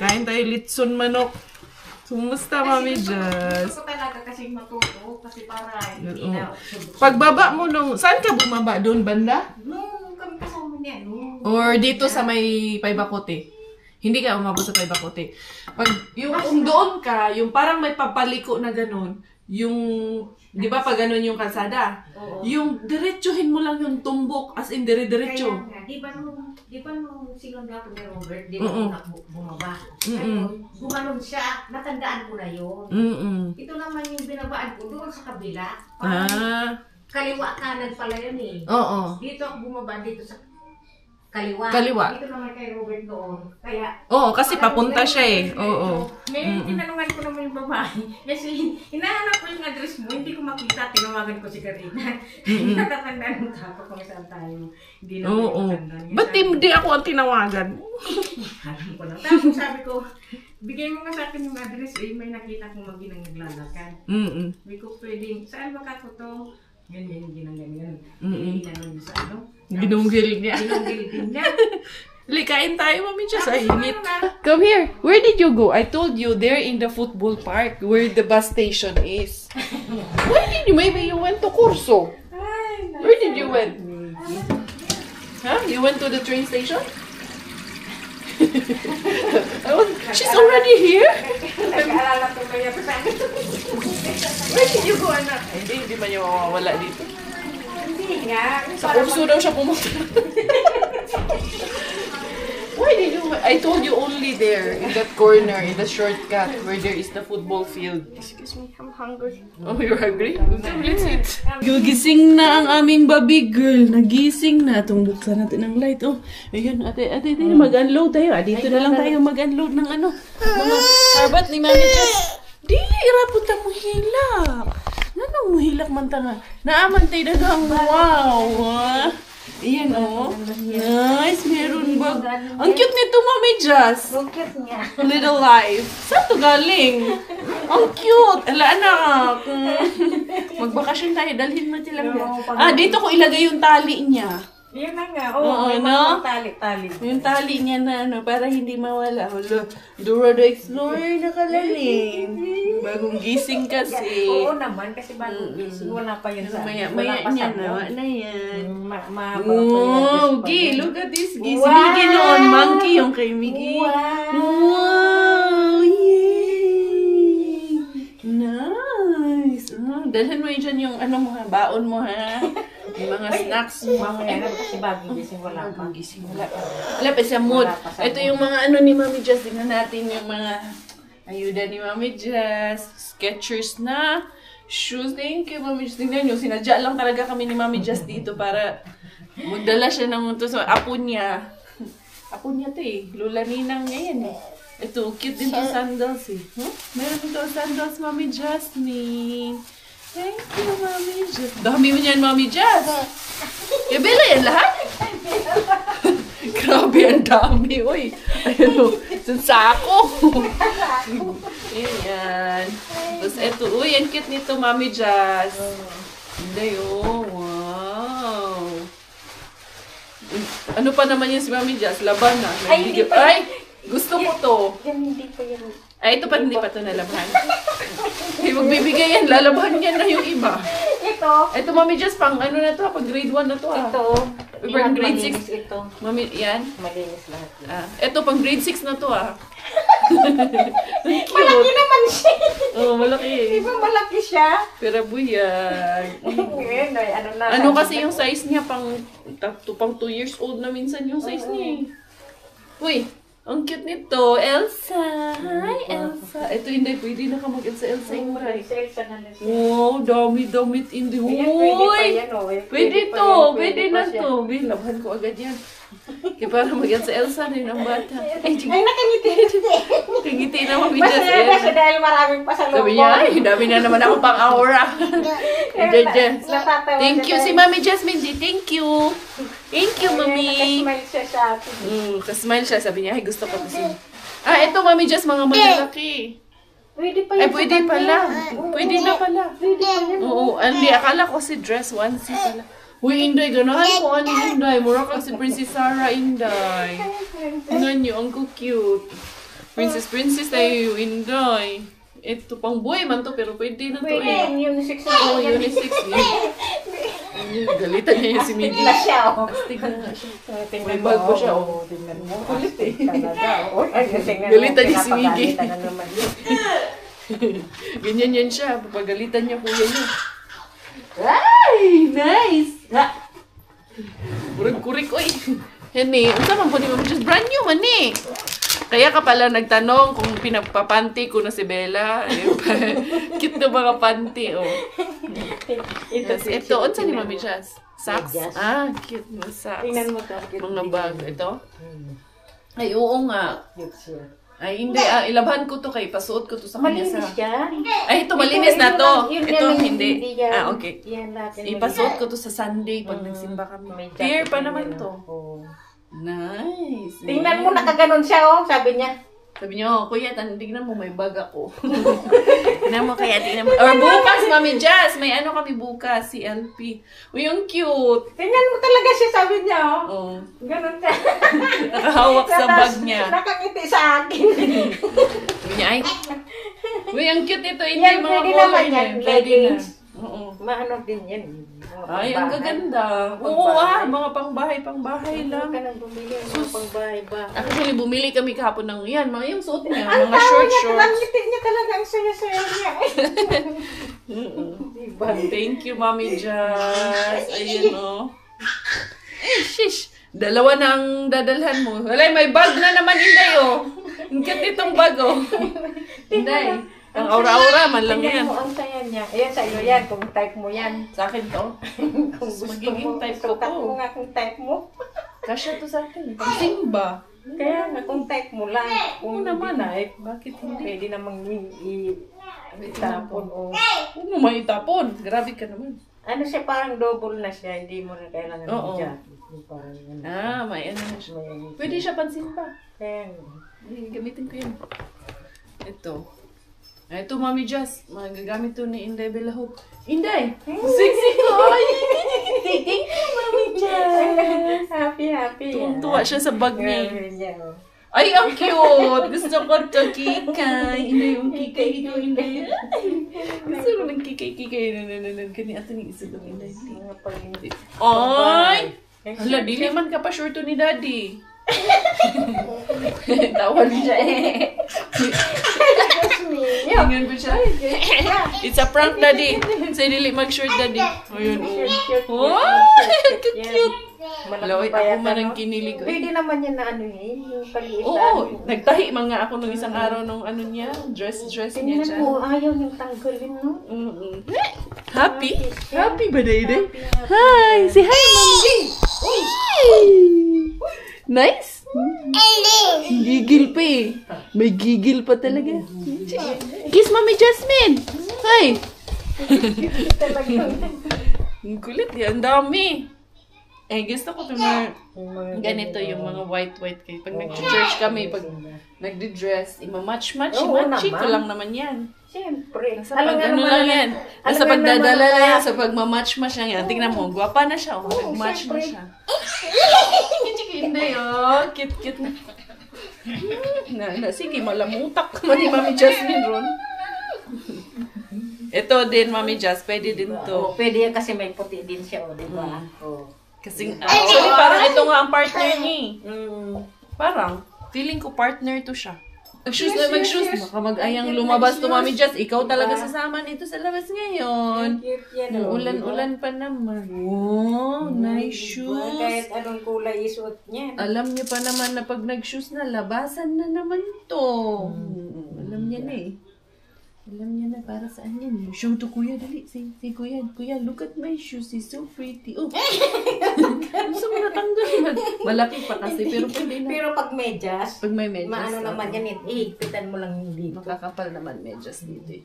Kain tayo litson manok. Kumusta, Mami Jas? Gusto ko talaga kasi matuto kasi para hindi na. Pagbaba mo nung, saan ka bumaba? Doon banda? Nung kami kasama niya, Or dito sa may Paybacote? Hindi ka umabot sa Paybacote. Pag, yung kung doon ka, yung parang may papaliko na ganun, yung, di ba pag ganun yung kalsada? Oo. Yung diretsuhin mo lang yung tumbok, as in dire-diretso. Kaya nga, di ba nung silang dato ni Robert, di ba bumaba? Ngayon, gumanon siya, natandaan ko na yun. Ito naman yung binabaan ko doon sa kabila. Kaliwa kanan pala yun eh. Oo. Dito ako bumaba dito sa kaliwa. Dito naman kay Robert doon. Kaya, Oo, kasi papunta siya eh. Oo. Ngayon, tinanungan ko naman yung babae. Kasi, hinahanap ko yung address mo, hindi ko makita. Tinawagan ko si Karina. Natatandaan mo ako kung saan tayo. Hindi na Oo. Ba't hindi ako ang tinawagan? Alam ko lang. Tapos sabi ko, bigay mo nga sa akin yung address eh. May nakita kong maginang naglalakad. Sabi ko, pwedeng, saan ba ka ko to? Ganyan, ginang-ganyan. Ginanong sa ano? Ginunggil niya. Ginunggil din niya. Likain tayo, Mami Jas. Ay, init. Come here. Where did you go? I told you, there in the football park where the bus station is. Where did you? Maybe you went to Curso. Where did you went? Huh? You went to the train station? She's already here? Nag-aalala ko ba mawawala dito. Hindi nga. Sa kurso daw siya pumunta. Why did you... I told you only there, in that corner, in the shortcut, where there is the football field. Excuse me, I'm hungry. Oh, you're hungry? Let's eat. Gising na ang aming baby girl. Nagising na. Itong buksan natin ng light. Oh, ayun, ate, mag-unload tayo. Dito na lang tayo mag-unload ng ano. Mga harbat ni Mami Jess. Di, iraputa mo hilak. Nanong mo hilak man tanga? Naamantay na kang wow. Ayan, oh. Nice. Meron ba? Ang cute nito, Mami Jess. Ang cute niya. Little life. Saan to galing? Ang cute. Ala, anak. Magbakasyon tayo. Dalhin mo sila. Dito ko ilagay yung tali niya. Yun na nga. Oo, Yung no? tali-tali. Yung tali niya na ano, para hindi mawala. Hala, Dora the Explorer nakalalim. Bagong gising kasi. Oo naman, kasi bagong gising. Wala pa yun sa Maya wala pa niya sa na. Ano yan? Wow, Okay, look at this. Si Miggy noon. Monkey yung kay Miggy. Wow! Yay! Nice! Dalhin mo yun dyan yung ano mo ha, baon mo ha. Yung mga snacks mo. Mamaya na kasi bagong gising. Wala pa. Wala pa sa mood. Ito yung mga ano ni Mami Jess. Tingnan natin yung mga ayuda ni Mami Jess. Skechers na shoes. Thank you, Mami Jess. Tingnan nyo, sinadya lang talaga kami ni Mami Jess dito para magdala siya ng ito. So, apo niya. Apo niya to eh. Lula Ninang niya yan eh. Ito, cute din to sandals eh. Meron ito sandals, Mami Jasmine. Thank you, Mami Jess. Dami mo niyan, Mami Jess. Ibila yan lahat? Grabe, ang dami. Uy, ayun o. Sako. Ayan. Tapos ito, uy, ang cute nito, Mami Jess. Hindi, oh. Wow. Ano pa naman yun si Mami Jess? Laban na. Ay, gusto ko to. Hindi pa yan. Ay, ito pa, hindi pa ito nalabahan. Hey, magbibigay yan. Lalabahan yan na yung iba. Ito, Mami Jess, pang ano na to, pang grade 1 na to. Pang grade 6. Ito. Mami, yan. Malinis lahat. Ito, pang grade 6 na to Cute. Malaki naman siya. Oo, malaki. Di ba malaki siya? Pero buyag. Ano kasi yung size niya, pang 2 years old na minsan yung size niya eh. Uy, ang cute nito. Elsa. Hi, Elsa. Ito hindi, pwede na ka mag-Elsa yung right. Wow, dami-damit in the Uy! Pwede to. Pwede na to. Labhan ko agad yan. Kaya para mag-Elsa na yun ang bata. Ay, nakangiti. Nakangiti na Mami Jess. Masaya siya dahil maraming pasalubong. Sabi niya, ay, dami na naman ako pang aura. Thank you si Mami Jasmine. Thank you. Thank you, Mami. Nakasmile siya sa akin. Kasmile siya. Sabi niya, ay, gusto ko kasi. Ito, Mami Jess, mga malalaki. Pwede pa Ay, yan. pwede pala. Pwede na pala. Pwede pa yan. Oo, hindi. Akala ko si dress onesie pala. Uy, Inday, ganahan ko ano Inday. Mura kang si Princess Sarah, Inday. Tingnan niyo, ang cute. Princess tayo, Inday. Ito, pang boy man to, pero pwede na to Pwede eh. yan. Unisex na. Oo, unisex niya. Galitan niya yung si Miggy. Na siya, oh. Astig na nga siya. Tingnan May bag pa siya, oh. Tingnan mo. Kulit eh. Talaga, oh. Ay, tingnan mo. Galitan niya si Miggy. Pinapagalitan na naman yun. Ganyan yan siya. Papagalitan niya kuya niya. Ay! Nice! Burag-kurik, oy. Yan eh. Ang sama po ni Mami Jess. Brand new man eh. Kaya ka pala nagtanong kung pinagpapanty ko na si Bella. Cute na mga panty, oh. Ito, unsa ni Mami Jess? Socks? Cute na socks. Tingnan mo to. Mga bag. Ito? Ay, oo nga. Cute siya. Ay, hindi. Ilabhan ko to kay pasuot ko to sa kanya sa... Malinis siya. Ay, ito malinis na to. Ito, hindi. Yan. Okay. Yan natin. Ipasuot ko to sa Sunday pag nagsimba kami. Fair pa naman to. Oh. Nice. Tingnan mo, nakaganon siya, oh. Sabi niya. Sabi niyo, kuya, tignan mo, may bag ako. Tignan mo kaya, tignan mo. Or bukas, Mami Jess, may ano kami bukas, si LP. Uy, yung cute. Tingnan mo talaga siya, sabi niya, oh. Oh. Ganon siya. Nakahawak sa bag niya. Nakangiti sa akin. Sabi niya, ay. Uy, ang cute ito. Hindi Yan, mga pwede color naman niya. yan. Pwede na. Leggings. Oo. Maano din yan. Ay, ang gaganda. Oo, mga pangbahay lang. Ka nang bumili ng pangbahay ba? Actually, bumili kami kahapon ng yan. Mga yung suot niya. Ang Mga tawa niya, shorts. ang ngiti niya talaga. Ang saya-saya niya. Thank you, Mami Jazz. Ayun, oh. Shish. Dalawa na ang dadalhan mo. Walay, may bag na naman, Inday, oh. Ang cute itong bag, oh. Inday, ang aura-aura man lang yan. Tingnan mo ang saya niya. Ayan, sa'yo yan. Kung type mo yan. Sa akin to. Kung gusto Magiging mo, type ko sukat to. mo nga kung type mo. Kasya to sa akin. Pang simba. Kaya nga, kung type mo lang. Oo naman, ay. Bakit hindi? Pwede namang itapon o... Huwag mo maitapon. Grabe ka naman. Ano siya, parang double na siya. Hindi mo na kailangan Oo. ng jacket. Parang ano. May ano na siya. May- Pwede siya pansin pa. Kaya nga. Gamitin ko yun. Ito. Ito, Mami Jazz. Magagamit to ni Inday Belahot. Inday! Sexy ko! Thank you, Mami Jazz! Happy. Tuwa siya sa bag niya. Grabe niya, oh. Ay, ang cute! Gusto ko to, kikay. Inday, yung kikay ko, Inday. Gusto ko ng kikay. Kani ato ni isa lang, Inday. Mga pag-hindi. Ay! Hala, dili man ka pa sure to ni Daddy. Tawal siya eh. Tingnan ko siya. It's a prank, Daddy. Say, dili mag-short, Daddy. Ayun, oh. Cute. Laway, ako man ang kinilig. Pwede naman yan na ano eh, yung paliitan. Oo, nagtahi mga ako nung isang araw nung ano niya, dress niya Tingnan siya. mo, ayaw yung tanggalin, no? Happy? Happy ba, Dayday? Hi! Say hi, Mami! Nice? Gigil pa eh. May gigil pa talaga. Kiss Mami Jasmine! Hi! Ang kulit yan, ang dami. Eh, gusto ko itong ganito, yung mga white kayo. Pag nag-church kami, pag nagdi-dress, ima-match-match, Oo, matchy ko naman. lang naman yan. Siyempre. Sa pag ano lang yan. Nasa pagdadala lang yan, sa pag ma-match-match lang yan. Tingnan mo, gwapa na siya. Nag-match na siya. Hindi, oh. Cute na. Sige, malamutak naman ni Mami Jasmine ron. Ito din, Mami Jazz, pwede din to. Pwede yan kasi may puti din siya, o, di ba? Kasi, actually, parang ito nga ang partner niya eh. Parang, feeling ko partner to siya. Mag-shoes na mag-shoes. Baka mag-ayang lumabas to, Mami Jazz. Ikaw talaga sasama nito sa labas ngayon. Cute yan, o. Ulan-ulan pa naman. Wow, nice shoes. Kahit anong kulay isuot niya. Alam niyo pa naman na pag nag-shoes na, labasan na naman to. Alam niya na eh. Alam niya na para saan yan. Show to Kuya, dali. Say Kuya, look at my shoes. He's so pretty. Oh. Gusto mo natanggal. Malaki pa kasi, pero pwede na. Pero pag medyas, Pag may medyas. maano naman yan, ihigpitan mo lang yung dito. Makakapal naman medyas dito eh.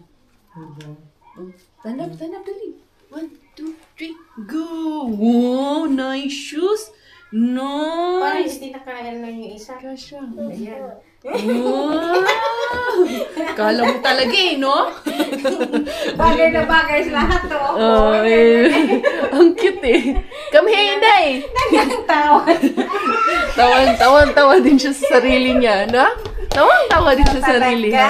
Tanap, dali. 1, 2, 3, go! Wow, nice shoes! Parang Nice! hindi nakain lang yung isa. Kasha. Ayan. Wow! Kala mo talaga eh, no? Bagay na bagay sa lahat to. Ang cute eh. Come here, Inday! Tawan. Tawa din siya sa sarili niya, no? Tawa din siya sa sarili niya.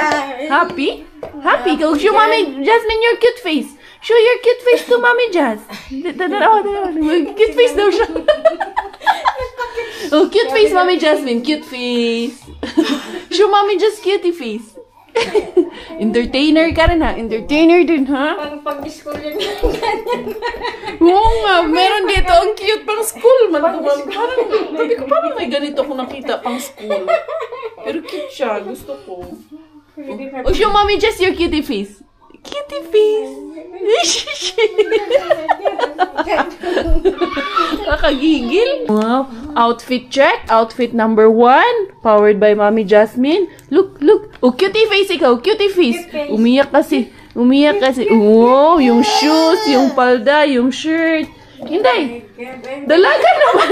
Happy? Happy? Go show Mommy Jasmine your cute face. Show your cute face to Mommy Jazz. Cute face daw siya. Oh, cute face, Mommy Jasmine. Cute face. Show Mommy Jazz cutie face. Entertainer ka rin ha? Entertainer din ha? Pang pag-school yun. Oo nga, meron dito ang cute pang school. Parang, sabi ko, parang may ganito ko nakita pang school. Pero cute siya, gusto ko. Oh, show Mommy Jazz your cutie face. Cutie face. Nakagigil. Wow. Outfit check. Outfit number 1. Powered by Mommy Jasmine. Look. Oh, cutie face ikaw. Cutie face. Umiyak kasi. Wow, yung shoes, yung palda, yung shirt. Hindi. Dalaga naman.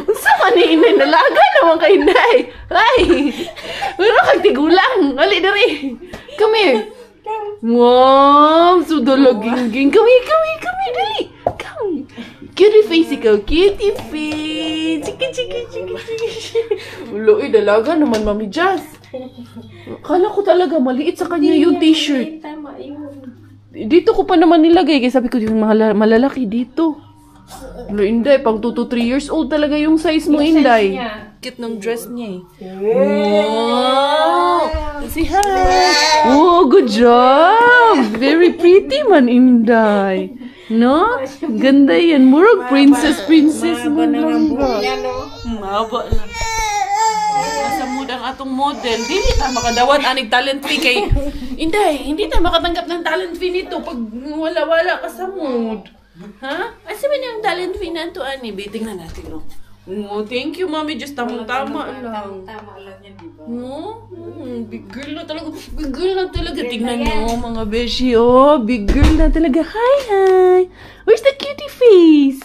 Unsa man ni Inday? Dalaga naman kay Inday. Ay. Pero kagtigulang. Ali diri. Come here. Wow, so dalaging. Come here, dali. Come. Cutie face ikaw. Cutie face. Chiki. Ulo, dalaga naman, Mami Jazz. Kala ko talaga maliit sa kanya yung t-shirt. Tama yun. Dito ko pa naman nilagay. Kaya sabi ko, yung malalaki dito. Ulo, Inday, pang 2 to 3 years old talaga yung size mo, Inday. Cute ng dress niya eh. Wow! Say hi! Oh, good job. Very pretty man, Inday. No? Ganda yan. Murag princess mo lang ba? Maba na. Nasa mood ang atong model. Dili ta makadawat aning talent fee kay Inday, hindi ta makatanggap ng talent fee nito pag wala-wala ka sa mood. Ha? Asa man yung talent fee na ito, ani? Biting na natin, no? Oh, thank you, Mami. Just tamang-tama lang. Tama lang yan, di ba? No? Big girl na talaga. Big girl na talaga. Tingnan nyo, mga beshi. Oh, big girl na talaga. Hi, hi. Where's the cutie face?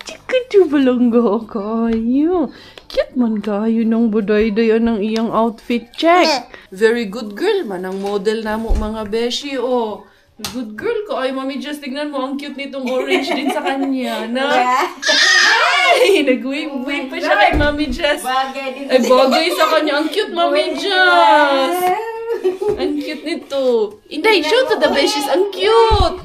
Chika balonggo kayo. Cute man kayo ng buday-dayan ng iyang outfit. Check. Very good girl man ang model na mo, mga beshi. Oh, good girl ko. Ay, Mami, just tignan mo. Ang cute nitong orange din sa kanya. Na? Ay, nag-wave-wave pa siya kay Mami Jess. Bagay din. Ay, bagay sa kanya. Ang cute, Mami Jess. Ang cute nito. Inday, show to the besties. Ang cute.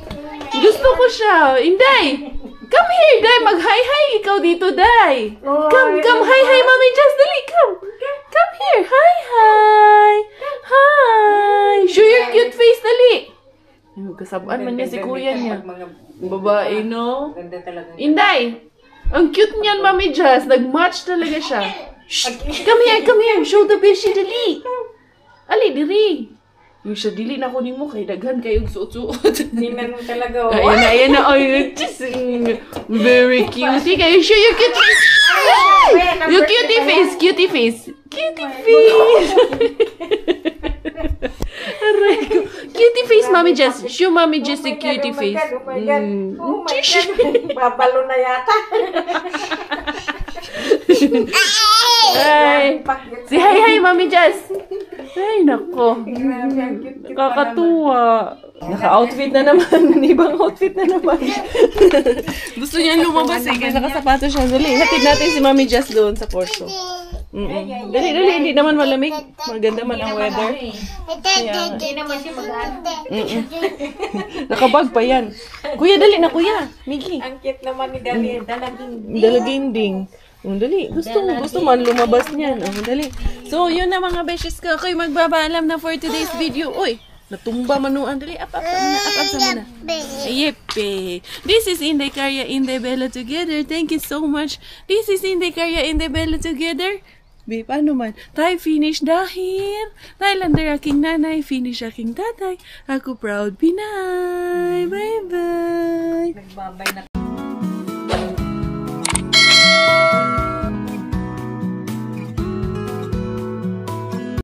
Gusto ko siya. Inday, come here, Day. Mag-hi-hi ikaw dito, Day. Come, hi-hi, Mami Jess. Dali, come. Come here. Hi-hi. Hi. Show your cute face, dali. Kasabaan man niya si kuya niya. Babae, no? Ganda talaga. Inday, ang cute niyan, Mami Jess. Nag-match talaga siya. Shh! Come here. Show the beshi, dali. Ali, diri. Yung siya, dili na ko ni mo. Kay daghan kayong suot-suot. Tingnan mo talaga. Oh. Ayan na. Ay, very cute. Kayo, show your cute face. Your cutie face. Aray ko. Cutie face, Mami Jess. Show Mami Jess the cutie face. Oh my God. Babalo na yata. Ay. Si hi, Mami Jess. Ay, nako. Nakakatuwa. Naka-outfit na naman. Ibang outfit na naman. Gusto niya lumabas eh. Kaya nakasapato siya. Dali, hatid natin si Mami Jess doon sa Corso. Dali. Hindi naman malamig. Maganda man ang weather. Hindi naman siya mag-ano. Nakabag pa yan. Kuya, dali na kuya. Miki. Ang cute naman ni Dali. Dalaginding. Dali. Gusto man lumabas niyan. Dali. So, yun na mga beshes ko. Ako'y magbabaalam na for today's video. Uy, natumba manuan. Dali, up sa muna. Yepe. This is Inday Carya, Inday Bella together. Thank you so much. This is Inday Carya, Inday Bella together. Paano man? Tayo finish dahil Thailander aking nanay, finish aking tatay. Ako proud Pinay. Bye-bye. Nagbabay na